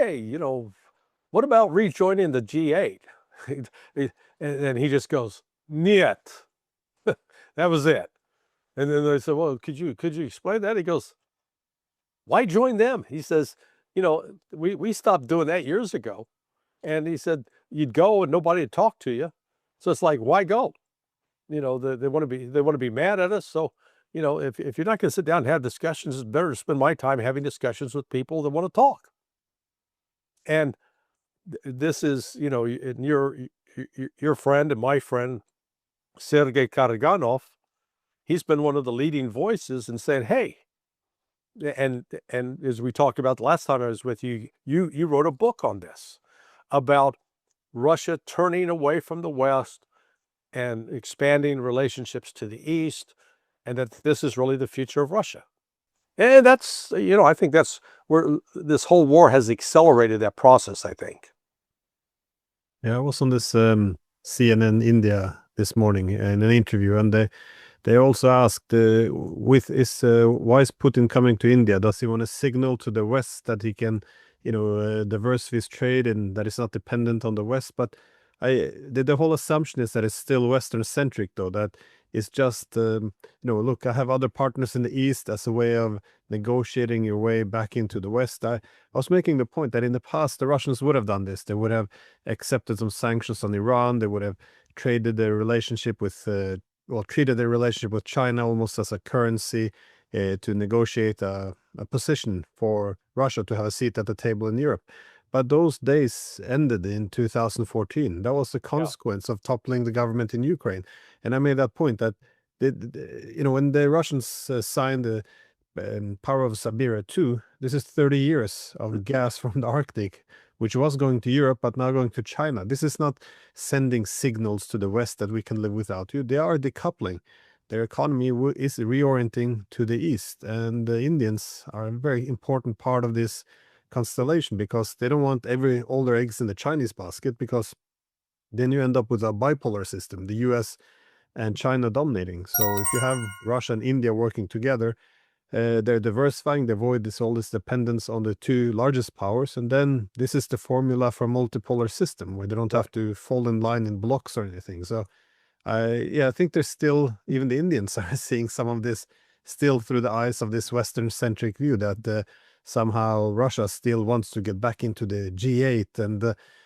hey, what about rejoining the G8? And he just goes, niet. That was it. And then they said, well, could you explain that? He goes, why join them? He says, we stopped doing that years ago. And he said, you'd go and nobody would talk to you. So it's like, why go? They want to be mad at us. So, if you're not going to sit down and have discussions, it's better to spend my time having discussions with people that want to talk. And this is, and your friend and my friend, Sergei Karaganov, he's been one of the leading voices in saying, hey, and as we talked about the last time I was with you, you wrote a book on this about Russia turning away from the West and expanding relationships to the East, and that this is really the future of Russia. And that's, I think that's where this whole war has accelerated that process, I think. Yeah, I was on this CNN India this morning in an interview, and they also asked, why is Putin coming to India? Does he want to signal to the West that he can, diversify his trade and that it's not dependent on the West? But the whole assumption is that it's still Western centric, though, that it's just, look, I have other partners in the East as a way of negotiating your way back into the West. I was making the point that in the past, the Russians would have done this. They would have accepted some sanctions on Iran. They would have traded their relationship with treated their relationship with China almost as a currency to negotiate a position for Russia to have a seat at the table in Europe. But those days ended in 2014. That was the consequence of toppling the government in Ukraine. And I made that point that, when the Russians signed the Power of Siberia 2, this is 30 years of gas from the Arctic, which was going to Europe, but now going to China. This is not sending signals to the West that we can live without you. They are decoupling. Their economy is reorienting to the East. And the Indians are a very important part of this constellation because they don't want all their eggs in the Chinese basket, because then you end up with a bipolar system, the US and China dominating. So if you have Russia and India working together, they're diversifying, they avoid all this dependence on the two largest powers, and then this is the formula for a multipolar system where they don't have to fall in line in blocks or anything. So I think there's still, even the Indians are seeing some of this still through the eyes of this Western-centric view that somehow Russia still wants to get back into the G8, and